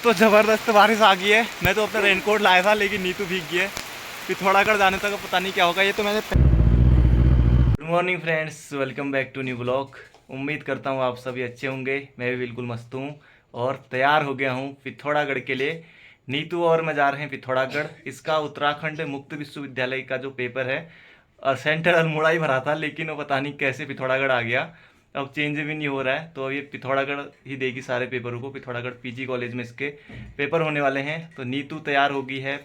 तो ज़बरदस्त बारिश आ गई है। मैं तो अपना रेनकोट लाया था लेकिन नीतू भीग गई है। पिथौरागढ़ जाने तक पता नहीं क्या होगा। ये तो मैंने good morning friends, welcome back to new blog. उम्मीद करता हूँ आप सभी अच्छे होंगे। मैं भी बिल्कुल मस्त हूँ और तैयार हो गया हूँ पिथौरागढ़ के लिए। नीतू और मैं जा रहे हैं पिथौरागढ़। इसका उत्तराखंड मुक्त विश्वविद्यालय का जो पेपर है, सेंटर अल्मोड़ा ही भरा था लेकिन वो पता नहीं कैसे पिथौरागढ़ आ गया। अब चेंज भी नहीं हो रहा है तो ये पिथौरागढ़ ही देगी सारे पेपरों को। पिथौरागढ़ पीजी कॉलेज में इसके पेपर होने वाले हैं। तो नीतू तैयार हो गई है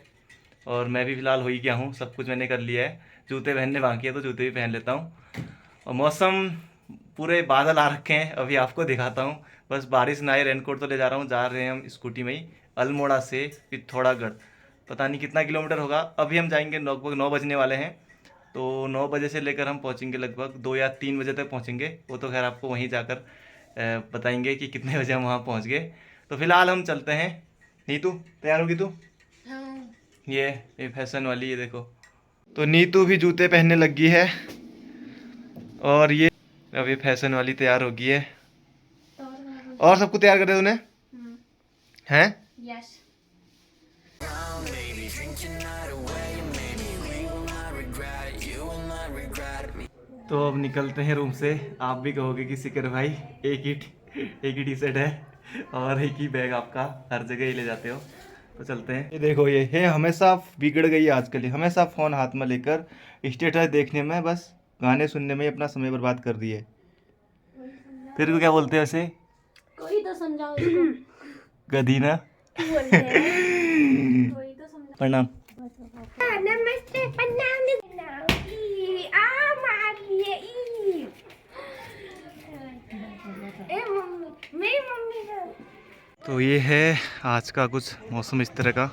और मैं भी फिलहाल हो ही गया हूँ। सब कुछ मैंने कर लिया है। जूते पहनने बाकी है तो जूते भी पहन लेता हूँ। और मौसम पूरे बादल आ रखे हैं, अभी आपको दिखाता हूँ। बस बारिश ना आए, रेनकोट तो ले जा रहा हूँ। जा रहे हैं हम स्कूटी में ही अल्मोड़ा से पिथौरागढ़। पता नहीं कितना किलोमीटर होगा। अभी हम जाएंगे, लगभग 9 बजने वाले हैं। तो 9 बजे से लेकर हम पहुँचेंगे लगभग 2 या 3 बजे तक पहुँचेंगे। वो तो खैर आपको वहीं जाकर बताएंगे कि कितने बजे हम वहाँ पहुँच गए। तो फिलहाल हम चलते हैं। नीतू तैयार होगी तू? हाँ। ये फैशन वाली, ये देखो। तो नीतू भी जूते पहनने लग गई है और ये अब ये फैशन वाली तैयार हो गई है। और सबको तैयार कर दे तूने? हैं? यस। तो अब निकलते हैं रूम से। आप भी कहोगे कि सिकर भाई एक ही टी शर्ट है और एक ही बैग आपका, हर जगह ही ले जाते हो। तो चलते हैं। ये देखो, ये है हमेशा बिगड़ गई है आजकल। ये हमेशा फ़ोन हाथ में लेकर स्टेटस देखने में, बस गाने सुनने में अपना समय बर्बाद कर दिए। फिर को क्या बोलते हैं वैसे? कोई तो समझाओ इसको। गधी ना। प्रणाम। नमस्ते, प्रणाम। मेरी मम्मी का। तो ये है आज का कुछ मौसम इस तरह का।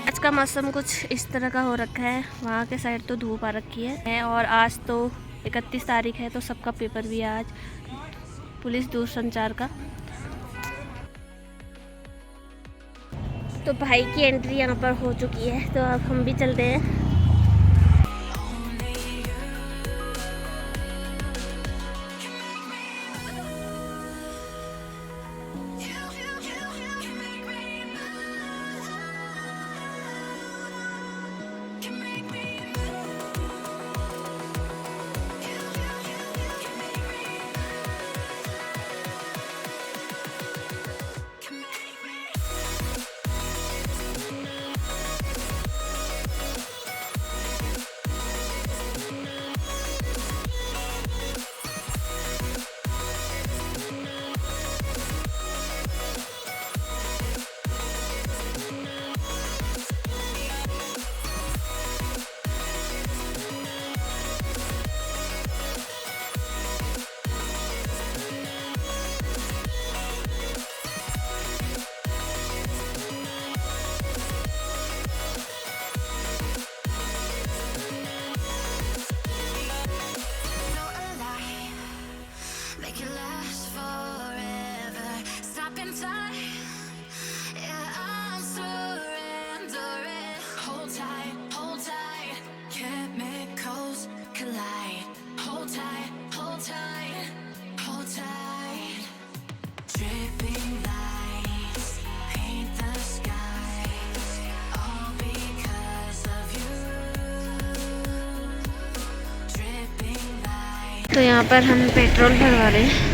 आज का मौसम कुछ इस तरह का हो रखा है। वहाँ के साइड तो धूप आ रखी है और आज तो 31 तारीख है तो सबका पेपर भी है आज, पुलिस दूरसंचार का। तो भाई की एंट्री यहाँ पर हो चुकी है तो अब हम भी चलते हैं। तो यहाँ पर हम पेट्रोल भरवा रहे हैं।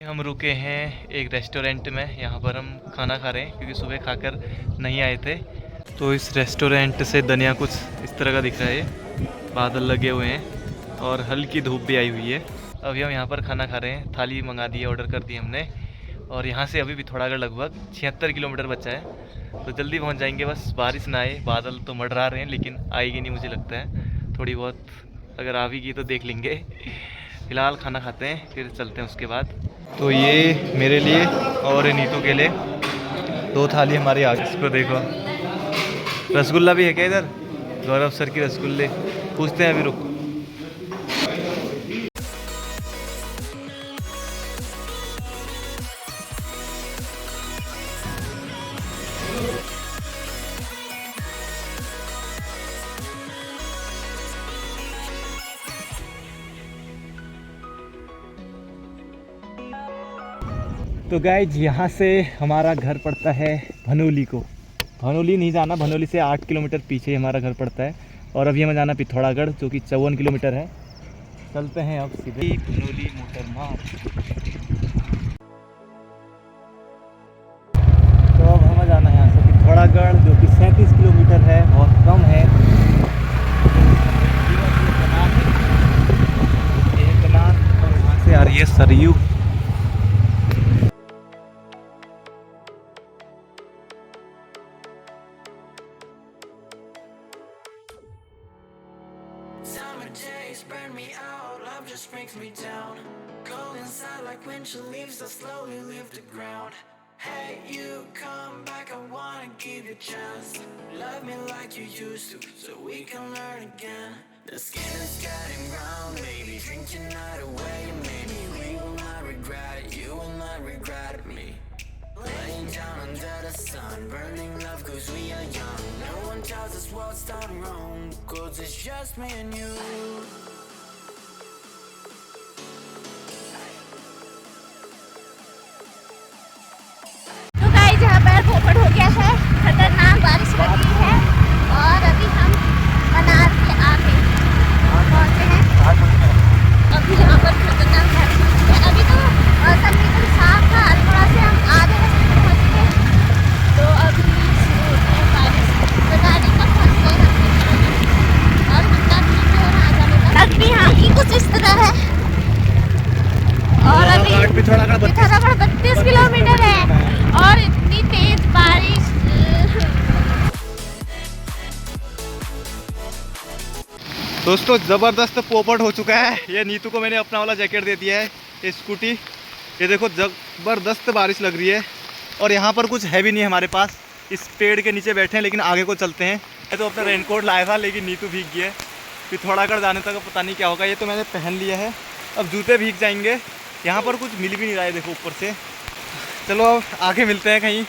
हम रुके हैं एक रेस्टोरेंट में। यहाँ पर हम खाना खा रहे हैं क्योंकि सुबह खाकर नहीं आए थे। तो इस रेस्टोरेंट से दुनिया कुछ इस तरह का दिख रहा है। बादल लगे हुए हैं और हल्की धूप भी आई हुई है। अभी हम यहाँ पर खाना खा रहे हैं। थाली मंगा दी है, ऑर्डर कर दी हमने। और यहाँ से अभी पिथौरागढ़ लगभग 76 किलोमीटर बचा है तो जल्दी पहुँच जाएंगे। बस बारिश ना आए। बादल तो मंडरा रहे हैं लेकिन आएगी नहीं मुझे लगता है। थोड़ी बहुत अगर आ भी गई तो देख लेंगे। फिलहाल खाना खाते हैं फिर चलते हैं उसके बाद। तो ये मेरे लिए और नीतू के लिए 2 थाली हमारे आगे। इसको देखो, रसगुल्ला भी है क्या इधर? गौरव सर की रसगुल्ले। पूछते हैं अभी, रुक। तो गाइज यहाँ से हमारा घर पड़ता है भनोली को। भनोली नहीं जाना, भनोली से 8 किलोमीटर पीछे हमारा घर पड़ता है। और अभी हमें जाना पिथौरागढ़, जो कि 54 किलोमीटर है। चलते हैं अब सीधे भनोली मोटर मार्ग। तो अब हमें जाना है यहाँ से पिथौरागढ़, जो कि 37 किलोमीटर है, बहुत कम है। और वहाँ से आ रही है Saryu. Burn me out, love just brings me down. Cold inside like winter leaves that slowly leave the ground. Hey, you come back, I wanna give you a chance. Love me like you used to, so we can learn again. The skin is getting brown, baby, drink your night away. Maybe we will not regret it, you will not regret me. Laying down under the sun, burning love cause we are young. No one tells us what's done wrong, cause it's just me and you. तो guys यहाँ पर पोपट हो गया है, खतरनाक बारिश लगी है और अभी हम मनार के आगे पहुँचे हैं। अभी यहाँ पर खतरनाक बारिश है। अभी तो मौसम एकदम साफ था, थोड़ा से हम आधे रास्ते पे पहुँच गए। तो अभी शुरू होती है बारिश, पता नहीं कब पहुँचते हैं। और कितना भीड़ है वहाँ जाने का। अभी यहाँ की कुछ इस तरह है। और अभी पिथौरागढ़ 32 किलोमीटर है और इतनी तेज बारिश। दोस्तों ज़बरदस्त पोपट हो चुका है। ये नीतू को मैंने अपना वाला जैकेट दे दिया है, ये स्कूटी। ये देखो ज़बरदस्त बारिश लग रही है और यहाँ पर कुछ है भी नहीं हमारे पास। इस पेड़ के नीचे बैठे हैं, लेकिन आगे को चलते हैं। मैं तो अपना रेनकोट लाया था, लेकिन नीतू भीग गई है। पिथौरागढ़ जाने तक पता नहीं क्या होगा। ये तो मैंने पहन लिया है, अब जूते भीग जाएंगे। यहाँ पर कुछ मिल भी नहीं रहा है, देखो ऊपर से। चलो अब आगे मिलते हैं कहीं।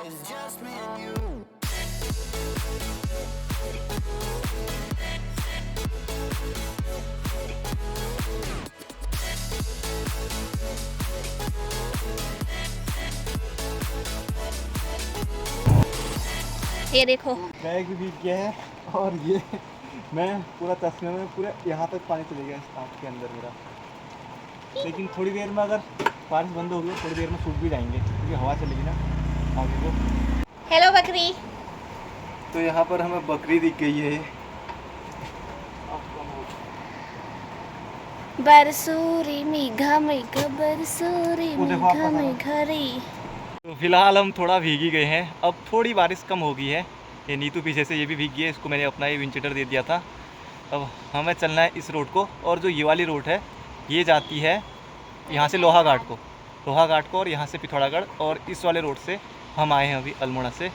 It's just me and you. ये देखो बैग भी भीग गया है और ये मैं पूरा चश्मे में पूरे यहाँ तक पानी चले गया इस आँख के अंदर मेरा। लेकिन थोड़ी देर में अगर बारिश बंद हो गई, थोड़ी देर में सूख भी जाएंगे, क्योंकि हवा चलेगी ना आगे को। हेलो बकरी। तो यहाँ पर हमें बकरी दिख गई है। बरसूरी मेघा मेघा बरसूरी मेघा मेघा रे। तो फिलहाल हम थोड़ा भीग ही गए हैं, अब थोड़ी बारिश कम हो गई है। ये नीतू पीछे से ये भी भीग गई है, इसको मैंने अपना ये विंचेटर दे दिया था। अब हमें चलना है इस रोड को, और जो ये वाली रोड है ये जाती है यहाँ से लोहा घाट को, और यहाँ से पिथौरागढ़। और इस वाले रोड से हम आए हैं अभी अल्मोड़ा से।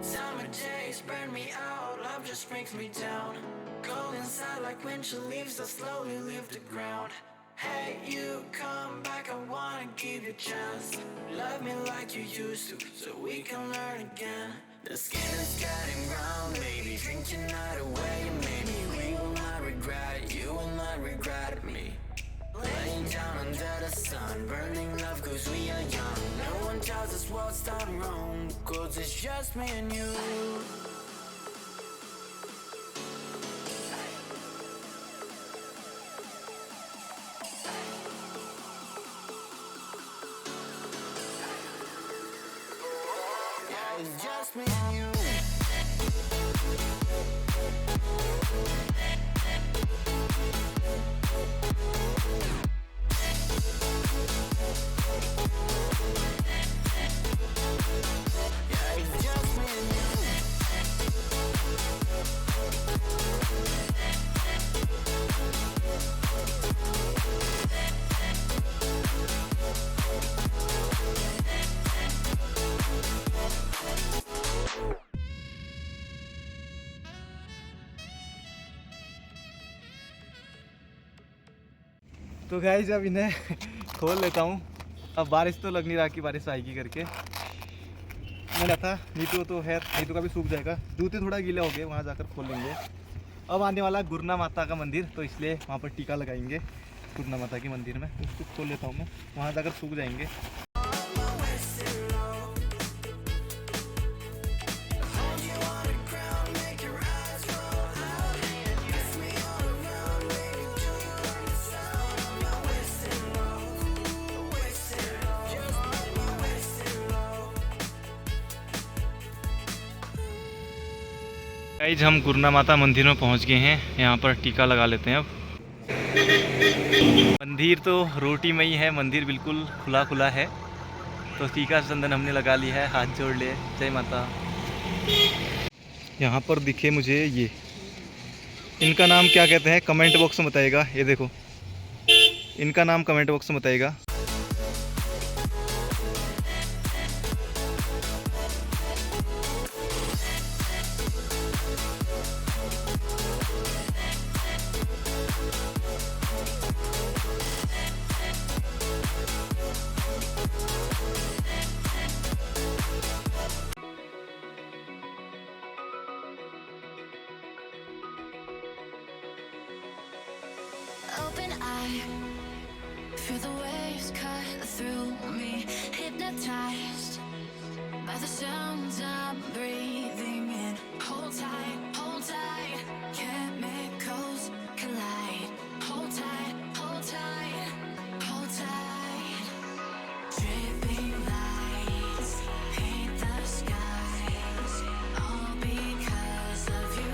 Summer days burn me out, love just brings me down. Cold inside like winter leaves that slowly leave the ground. Hey, you come back, I wanna give you a chance. Love me like you used to, so we can learn again. The skin is getting brown, baby, drink your night away. Maybe we will not regret it, you will not sun. Burning love cause we are young. No one tells us what's done wrong, cause it's just me and you. Yeah, it's just me and you. तो guys अब इन्हें खोल लेता हूँ। अब बारिश तो लग नहीं रहा कि बारिश आएगी करके। मैंने था नीतू तो है, नीतू का भी सूख जाएगा, जूते थोड़ा गीले हो गए, वहाँ जाकर खोल लेंगे। अब आने वाला गुरना माता का मंदिर, तो इसलिए वहाँ पर टीका लगाएंगे गुरना माता के मंदिर में। उसको खोल लेता हूँ मैं, वहाँ जाकर सूख जाएंगे। गाइस हम गुरना माता मंदिर में पहुंच गए हैं, यहाँ पर टीका लगा लेते हैं। अब मंदिर तो रोटी में ही है, मंदिर बिल्कुल खुला खुला है, तो टीका चंदन हमने लगा लिया है, हाथ जोड़ लिए, जय माता। यहाँ पर दिखे मुझे ये, इनका नाम क्या कहते हैं कमेंट बॉक्स में बताइएगा। ये देखो, इनका नाम कमेंट बॉक्स में बताइएगा। Open eye, feel the waves cut through me, hypnotized by the sounds I'm breathing in. Hold tight, chemicals collide. Hold tight, hold tight, hold tight. Dripping lights paint the skies, all because of you.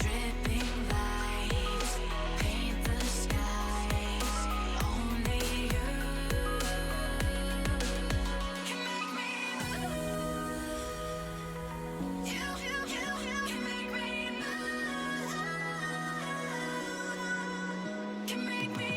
Dripping lights paint the skies, only you can make me move. You can make me move. Can make me move. You can make me move. Can make me.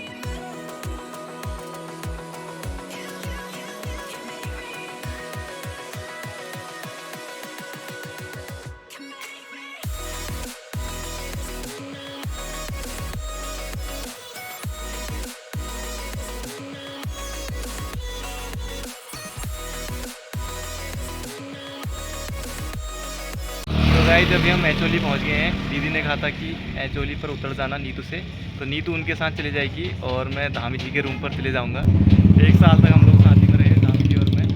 तो guys अभी हम एचोली पहुंच गए हैं। दीदी ने कहा था कि एचोली पर उतर जाना नीतू से, तो नीतू उनके साथ चले जाएगी और मैं धामी जी के रूम पर चले जाऊंगा। 1 साल तक हम लोग साथ ही में रहे, धामी जी और मैं।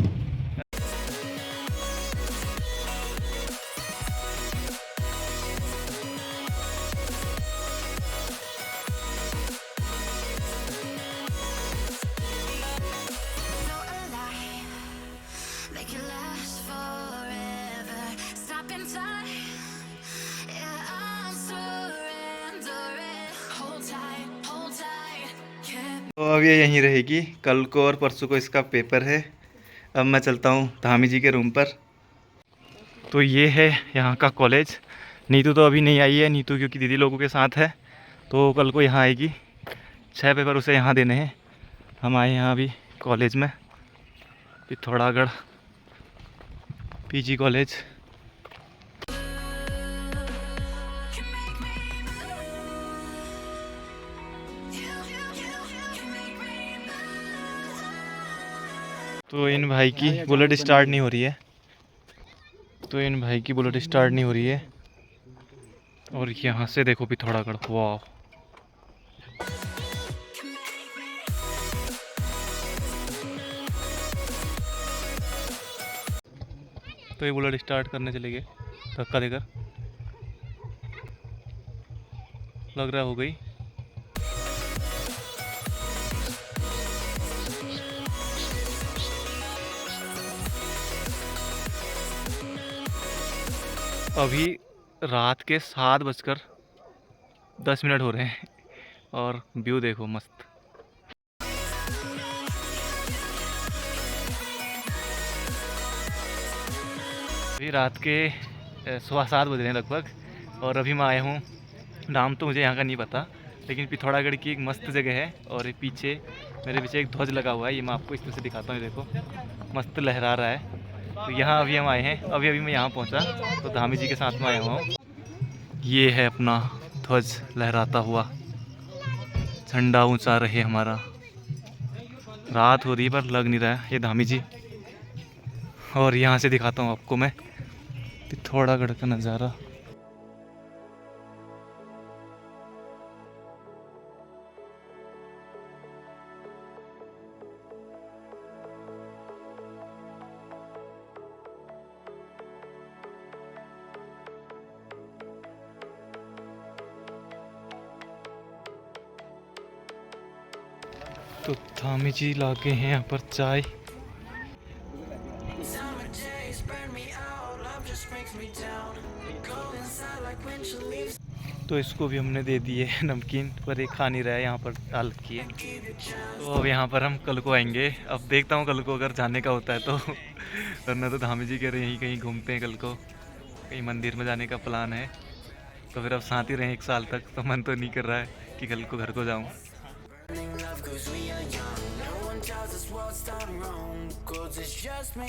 So alive, make it last forever. Stop in time, yeah, I'm surrendering. Hold tight, can't. तो अब ये यहीं रहेगी, कल को और परसों को इसका पेपर है। अब मैं चलता हूँ धामी जी के रूम पर। तो ये है यहाँ का कॉलेज। नीतू तो अभी नहीं आई है, नीतू क्योंकि दीदी लोगों के साथ है, तो कल को यहाँ आएगी। 6 पेपर उसे यहाँ देने हैं। हम आए यहाँ अभी कॉलेज में, पिथौरागढ़ पीजी कॉलेज। तो इन भाई की बुलेट स्टार्ट नहीं हो रही है, और यहाँ से देखो पिथौरागढ़, वाह। तो ये बुलेट स्टार्ट करने चले गए धक्का देकर, लग रहा हो गई। अभी रात के 7:10 हो रहे हैं और व्यू देखो मस्त। अभी रात के 7:15 बज रहे हैं लगभग, और अभी मैं आया हूँ, नाम तो मुझे यहाँ का नहीं पता, लेकिन पिथौरागढ़ की एक मस्त जगह है। और ये पीछे मेरे पीछे एक ध्वज लगा हुआ है, ये मैं आपको इस तरह से दिखाता हूँ, देखो मस्त लहरा रहा है। तो यहाँ अभी हम आए हैं, अभी मैं यहाँ पहुँचा तो धामी जी के साथ में आया हुआ हूँ। ये है अपना ध्वज लहराता हुआ, झंडा ऊंचा रहे हमारा। रात हो रही है पर लग नहीं रहा है, ये धामी जी। और यहाँ से दिखाता हूँ आपको मैं पिथौरागढ़ का नज़ारा। तो धामी जी लाके हैं यहाँ पर चाय। Summer days burn me out, love just brings me down. Cold inside like when she leaves. तो इसको भी हमने दे दिए नमकीन, पर ये खा नहीं रहा है, यहाँ पर डाल रखी है। तो अब यहाँ पर हम कल को आएंगे। अब देखता हूँ कल को अगर जाने का होता है तो, वरना तो धामी जी कह रहे हैं यहीं कहीं घूमते हैं, कल को कहीं मंदिर में जाने का प्लान है। तो फिर अब साथ ही रहें 1 साल तक, तो मन तो नहीं कर रहा है कि कल को घर को जाऊँ। Burning love 'cause we are young. No one tells us what's done wrong. 'Cause it's just me.